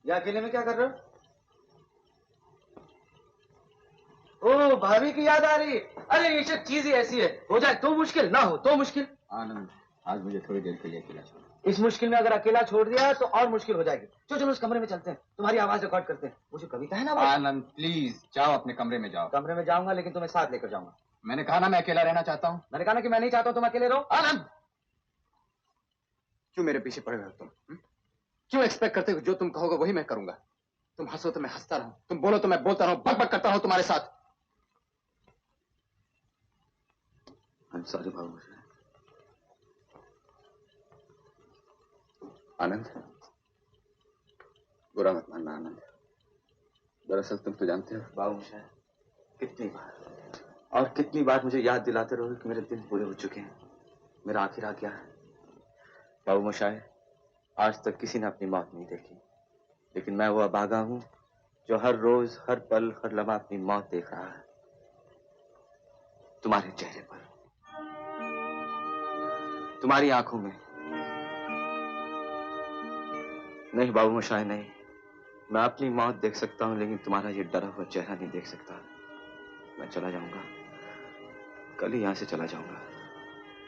ये अकेले में क्या कर रहे हो? ओ, भाभी की याद आ रही। अरे ये सब चीज ही ऐसी है, हो जाए तो मुश्किल, ना हो तो मुश्किल। आनंद, आज मुझे थोड़ी देर के लिए अकेला छोड़। इस मुश्किल में अगर अकेला छोड़ दिया तो और मुश्किल हो जाएगी। चलो चलो उस कमरे में चलते हैं, तुम्हारी आवाज रिकॉर्ड करते हैं। वो जो कविता है ना वो। आनंद प्लीज जाओ, अपने कमरे में जाओ। कमरे में जाऊंगा लेकिन तुम्हें साथ लेकर जाऊंगा। मैंने कहा ना मैं अकेला रहना चाहता हूँ। मैंने कहा ना कि मैं नहीं चाहता हूँ तुम अकेले रहो। आनंद, क्यों मेरे पीछे पड़े हो तुम? क्यों एक्सपेक्ट करते हो जो तुम कहोगे वही मैं करूंगा? तुम हंसो तो मैं हंसता रहूं, तुम बोलो तो मैं बोलता रहूं, बक बक करता रहूं तुम्हारे साथ। सॉरी बाबू। आनंद, बुरा मत मानना आनंद। दरअसल तुम तो जानते हो बाबू साहब, कितनी बार और कितनी बार मुझे याद दिलाते रहोगे कि मेरे दिन पूरे हो चुके हैं, मेरा आखिर आ गया है। बाबू मोशाय, आज तक किसी ने अपनी मौत नहीं देखी, लेकिन मैं वो अभागा हूं जो हर रोज, हर पल, हर लम्हा अपनी मौत देख रहा है। तुम्हारे चेहरे पर, तुम्हारी आंखों में। नहीं बाबू मोशाय नहीं, मैं अपनी मौत देख सकता हूं लेकिन तुम्हारा ये डरा हुआ चेहरा नहीं देख सकता। मैं चला जाऊंगा, कल ही यहां से चला जाऊंगा।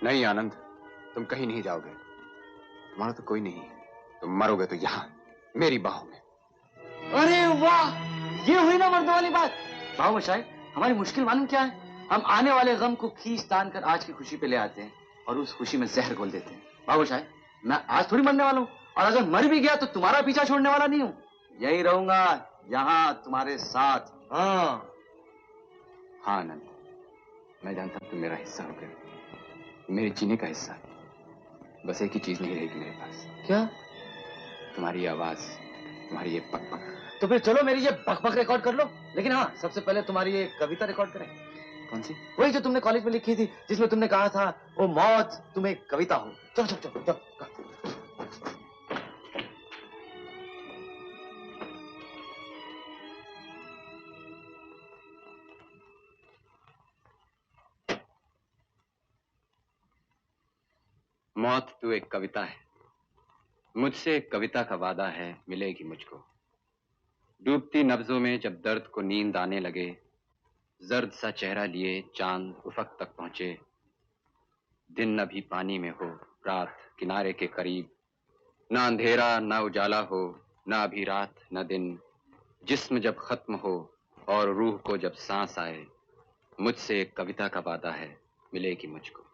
नहीं आनंद, तुम कहीं नहीं जाओगे। तुम्हारा तो कोई नहीं, तुम मरोगे तो यहां मेरी बाहों में। अरे वाह, ये हुई ना मर्दों वाली बात। बाबू मोशाय, हमारी मुश्किल मालूम क्या है? हम आने वाले गम को खींच तान कर आज की खुशी पे ले आते हैं और उस खुशी में जहर घोल देते हैं। बाबू मोशाय, मैं आज थोड़ी मरने वाला हूं, और अगर मर भी गया तो तुम्हारा पीछा छोड़ने वाला नहीं हूं। यही रहूंगा, यहाँ तुम्हारे साथ। हाँ हाँ आनंद, मैं जानता हूं तुम मेरा हिस्सा हो गए, मेरे जीने का हिस्सा। बस एक ही चीज नहीं रहेगी मेरे पास। क्या? तुम्हारी आवाज, तुम्हारी ये पक पक। तो फिर चलो मेरी ये बक बक रिकॉर्ड कर लो, लेकिन हाँ सबसे पहले तुम्हारी ये कविता रिकॉर्ड करें। कौन सी? वही जो तुमने कॉलेज में लिखी थी, जिसमें तुमने कहा था वो मौत तुम्हें कविता हो। चलो चलो चलो चलो। मौत तू एक कविता है, मुझसे एक कविता का वादा है, मिलेगी मुझको। डूबती नब्जों में जब दर्द को नींद आने लगे, जर्द सा चेहरा लिए चांद उफक तक पहुंचे। दिन अभी पानी में हो, रात किनारे के करीब, ना अंधेरा ना उजाला हो, ना अभी रात ना दिन। जिस्म जब खत्म हो और रूह को जब सांस आए, मुझसे एक कविता का वादा है, मिलेगी मुझको।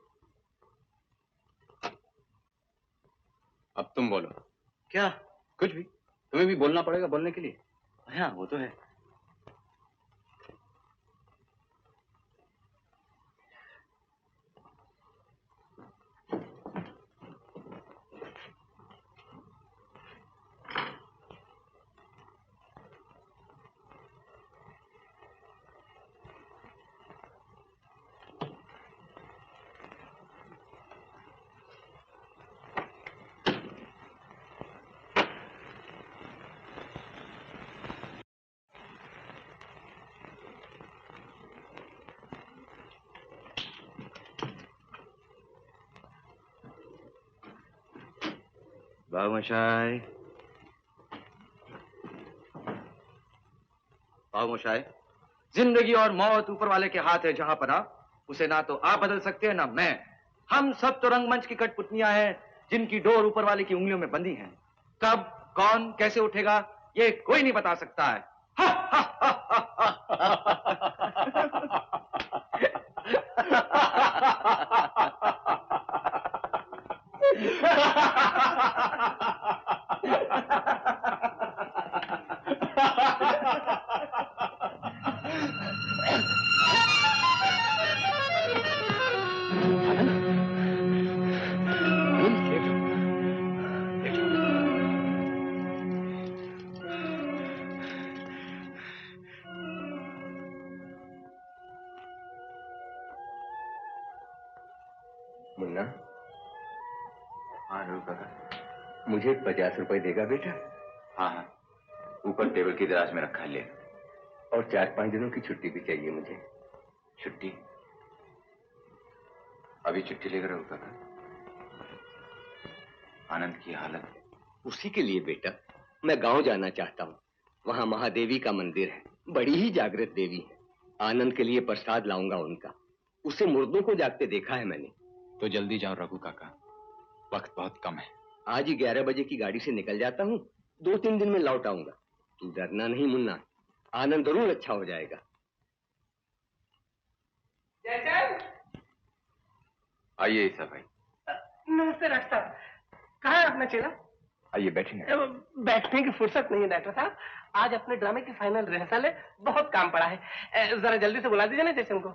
अब तुम बोलो। क्या? कुछ भी, तुम्हें भी बोलना पड़ेगा बोलने के लिए। हाँ वो तो है। बाबू मोशाय, बाबू मोशाय, जिंदगी और मौत ऊपर वाले के हाथ है जहां पना, उसे ना तो आप बदल सकते हैं ना मैं। हम सब तो रंगमंच की कठपुतलियां हैं जिनकी डोर ऊपर वाले की उंगलियों में बंधी है। कब कौन कैसे उठेगा ये कोई नहीं बता सकता है। मुन्ना, हाँ रुका, मुझे 50 रुपए देगा बेटा? हाँ हाँ, ऊपर टेबल की दराज में रखा, ले। और 4-5 दिनों की छुट्टी भी चाहिए मुझे। छुट्टी? अभी छुट्टी लेकर रुका। आनंद की हालत उसी के लिए बेटा। मैं गांव जाना चाहता हूँ। वहाँ महादेवी का मंदिर है, बड़ी ही जागृत देवी है। आनंद के लिए प्रसाद लाऊंगा उनका। उसे मुर्दों को जागते देखा है मैंने। तो जल्दी जाओ रघु काका, वक्त बहुत कम है। आज ही 11 बजे की गाड़ी से निकल जाता हूँ, 2-3 दिन में लौट आऊंगा। तू डरना नहीं मुन्ना, आनंद जरूर अच्छा हो जाएगा। आइए ईसा भाई। नमस्ते डॉक्टर साहब, कहाँ है अपना चेला? आइए बैठेंगे। बैठने की फुर्सत नहीं है डॉक्टर साहब, आज अपने ड्रामे की फाइनल रिहर्सल है, बहुत काम पड़ा है। जरा जल्दी से बुला दीजिए ना जैसे को।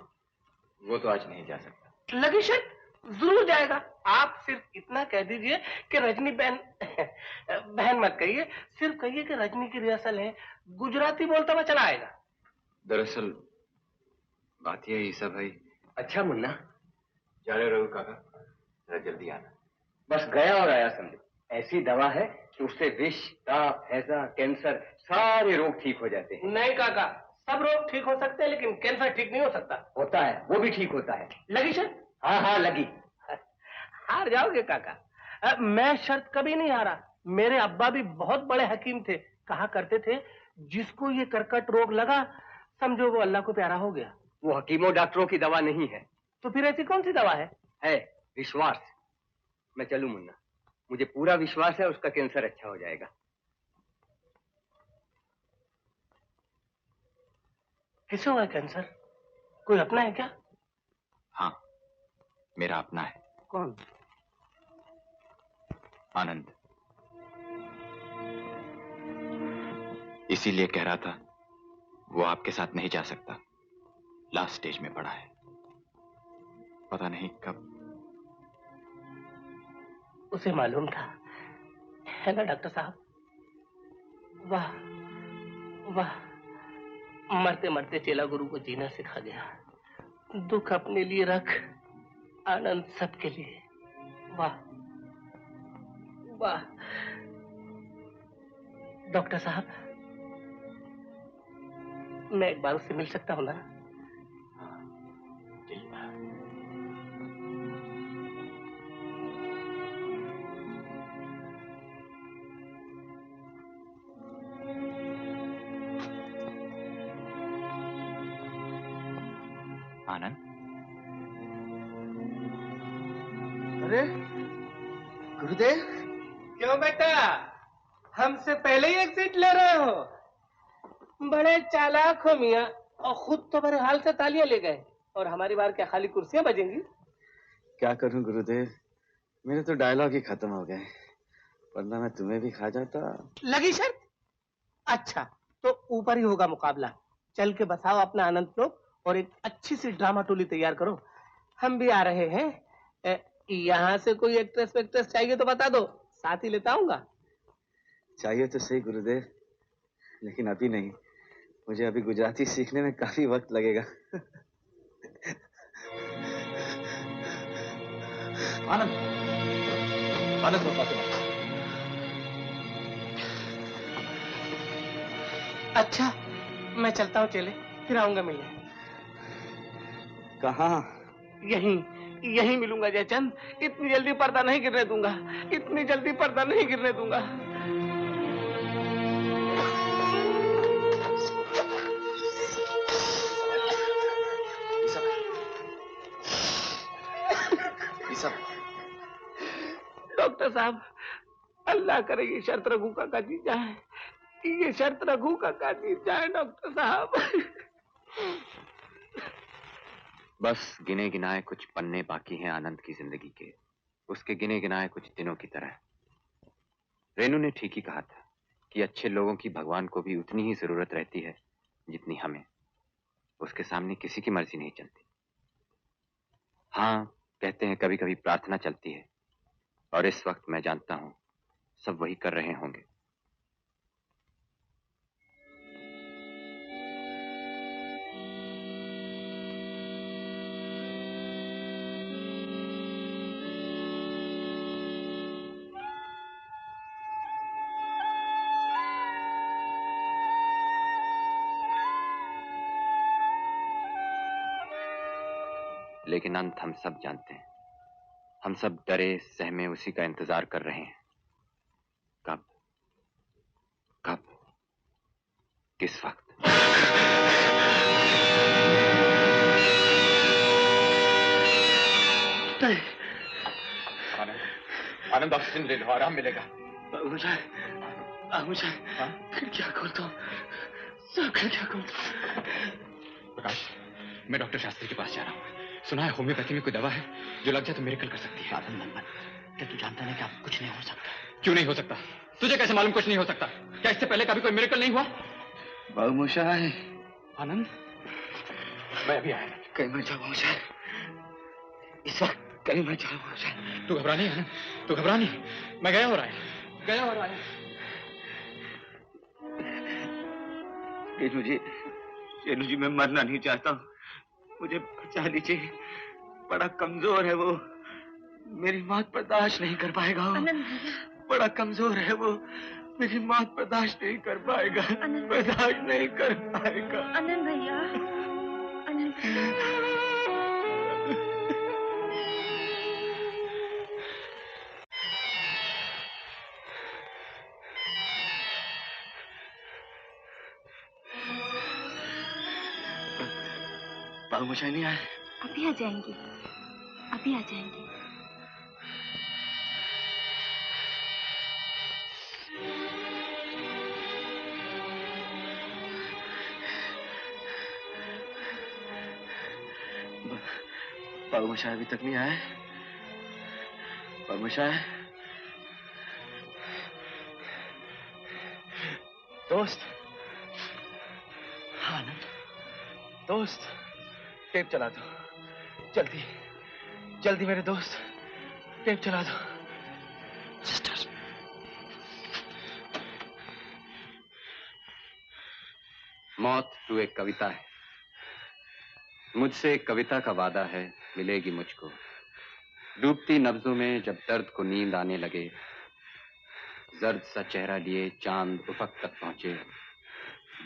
वो तो आज नहीं जा सकता। लगी शर्ट जरूर जाएगा। आप सिर्फ इतना कह दीजिए कि रजनी बहन बहन मत कहिए, सिर्फ कहिए कि रजनी की रिहर्सल है। गुजराती बोलता हुआ चला आएगा। दरअसल बात यह है ईसा भाई। अच्छा मुन्ना, जा रहे रघु काका, जरा जल्दी आना। बस गया और आया समझो। ऐसी दवा है कि उससे विष, ताप, हैजा, कैंसर सारे रोग ठीक हो जाते हैं। नहीं काका, सब रोग ठीक हो सकते हैं लेकिन कैंसर ठीक नहीं हो सकता। होता है, वो भी ठीक होता है। लगी शर्त? हाँ हाँ लगी। हार जाओगे काका, मैं शर्त कभी नहीं हारा। मेरे अब्बा भी बहुत बड़े हकीम थे, कहा करते थे जिसको ये कर्कट रोग लगा समझो वो अल्लाह को प्यारा हो गया। वो हकीमों डॉक्टरों की दवा नहीं है। तो फिर ऐसी कौन सी दवा है? विश्वास। मैं चलूं मुन्ना, मुझे पूरा विश्वास है उसका कैंसर अच्छा हो जाएगा। किसे हुआ कैंसर? कोई अपना है क्या? हाँ, मेरा अपना है। कौन? आनंद। इसीलिए कह रहा था वो आपके साथ नहीं जा सकता, लास्ट स्टेज में पड़ा है, पता नहीं कब। उसे मालूम था, है ना डॉक्टर साहब? वाह वाह, मरते मरते चेला गुरु को जीना सिखा गया। दुख अपने लिए रख, आनंद सबके लिए। वाह वाह। डॉक्टर साहब, मैं एक बार उससे मिल सकता हूं ना? आनंद। अरे गुरुदेव, क्यों बेटा, हमसे पहले ही एग्जिट ले रहे हो? बड़े चालाक हो मियां, और खुद तो बड़े हाल से तालियां ले गए, और हमारी बार क्या खाली कुर्सियां बजेंगी? क्या करूं गुरुदेव, मेरे तो डायलॉग ही खत्म हो गए, वरना मैं तुम्हें भी खा जाता। लगी शर्त? अच्छा, तो ऊपर ही होगा मुकाबला। चल के बसाओ अपना आनंद लोग और एक अच्छी सी ड्रामा टोली तैयार करो। हम भी आ रहे हैं। यहाँ से कोई एक्ट्रेस वेक्ट्रेस चाहिए तो बता दो, साथ ही लेता आऊंगा। चाहिए तो सही गुरुदेव, लेकिन अभी नहीं, मुझे अभी गुजराती सीखने में काफी वक्त लगेगा। आनंद, आनंद को पास। अच्छा, मैं चलता हूँ चेले, फिर आऊंगा मिलने। कहाँ? यहीं यहीं मिलूंगा जयचंद। इतनी जल्दी पर्दा नहीं गिरने दूंगा, इतनी जल्दी पर्दा नहीं गिरने दूंगा। डॉक्टर साहब, अल्लाह करे ये शर्त रघु काका जीत जाए, ये शर्त रघु काका जीत जाए डॉक्टर साहब। बस गिने गिनाए कुछ पन्ने बाकी हैं आनंद की जिंदगी के, उसके गिने गिनाए कुछ दिनों की तरह। रेनू ने ठीक ही कहा था कि अच्छे लोगों की भगवान को भी उतनी ही जरूरत रहती है जितनी हमें। उसके सामने किसी की मर्जी नहीं चलती। हाँ, कहते हैं कभी कभी प्रार्थना चलती है, और इस वक्त मैं जानता हूं सब वही कर रहे होंगे। लेकिन अंत हम सब जानते हैं। हम सब डरे सहमे उसी का इंतजार कर रहे हैं। कब किस वक्त? आनंद ऑक्सीजन ले लो, आराम मिलेगा। मुझे खिड़कियां खोल दो, सब खिड़कियां खोल दो। प्रकाश, मैं डॉक्टर शास्त्री के पास जा रहा हूँ। सुना है होम्योपैथी में कोई दवा है जो लग जाए तो मिरेकल कर सकती है। आनंद, क्या तू जानता नहीं कि अब कुछ नहीं हो सकता? क्यों नहीं हो सकता? तुझे कैसे मालूम कुछ नहीं हो सकता? क्या इससे पहले कभी कोई मिरेकल नहीं हुआ? बाबूमोशाय। आनंद, मैं अभी आया। कहीं मर जाओ बाबूमोशाय, इस वक्त कहीं मर जाओ बाबूमोशाय। तू घबरा नहीं आनंद, तू घबरा नहीं। मैं गया और आया। शेरू जी, मैं मरना नहीं चाहता हूँ, मुझे बचा लीजिए। बड़ा कमजोर है वो, मेरी मौत बर्दाश्त नहीं कर पाएगा। बड़ा कमजोर है वो, मेरी मौत बर्दाश्त नहीं कर पाएगा। बर्दाश्त नहीं कर पाएगा। आनंद भैया, बाबूमोशाय नहीं आए? अभी आ जाएंगे, अभी आ जाएंगे। बाबूमोशाय अभी तक नहीं आए? बाबूमोशाय? दोस्त, आनंद, दोस्त, टेप चला दो, जल्दी जल्दी मेरे दोस्त, टेप चला दो। सिस्टर्स, मौत तू एक कविता है, मुझसे एक कविता का वादा है, मिलेगी मुझको। डूबती नब्जों में जब दर्द को नींद आने लगे, जर्द सा चेहरा लिए चांद उफक तक पहुंचे।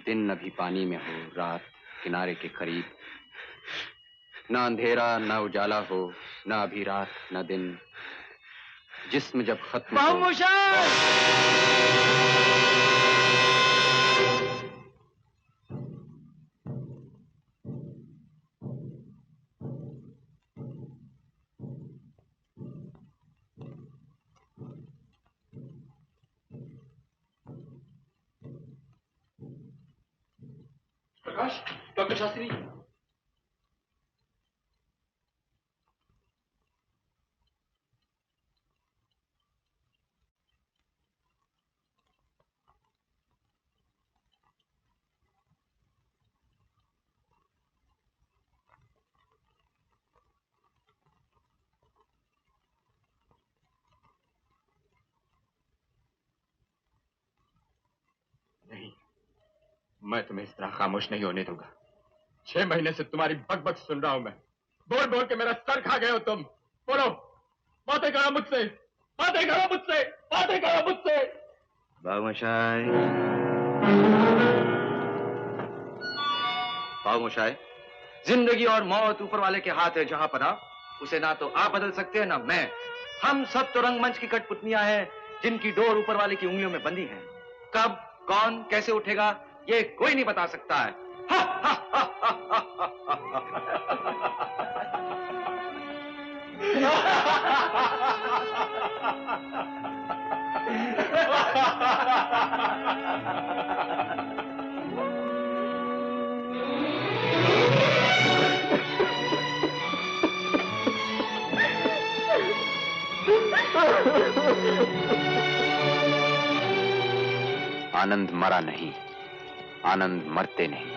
दिन अभी पानी में हो, रात किनारे के करीब। ना अंधेरा ना उजाला हो, ना अभी रात ना दिन। जिस्म जब खत्म हो। प्रकाश, डॉक्टर शास्त्री। नहीं, मैं तुम्हें इस तरह खामोश नहीं होने दूंगा। 6 महीने से तुम्हारी बकबक सुन रहा हूं मैं। बोल बोल के मेरा सर खा गए हो तुम। बोलो, बातें करो मुझसे, बातें करो मुझसे, बातें करो मुझसे। बाबूमोशाय, बाबूमोशाय, जिंदगी और मौत ऊपर वाले के हाथ है जहां पना, उसे ना तो आप बदल सकते हैं ना मैं। हम सब तो रंगमंच की कठपुतलियां हैं जिनकी डोर ऊपर वाले की उंगलियों में बंधी है। कब कौन कैसे उठेगा ये कोई नहीं बता सकता है। आनंद मरा नहीं, आनंद मरते नहीं।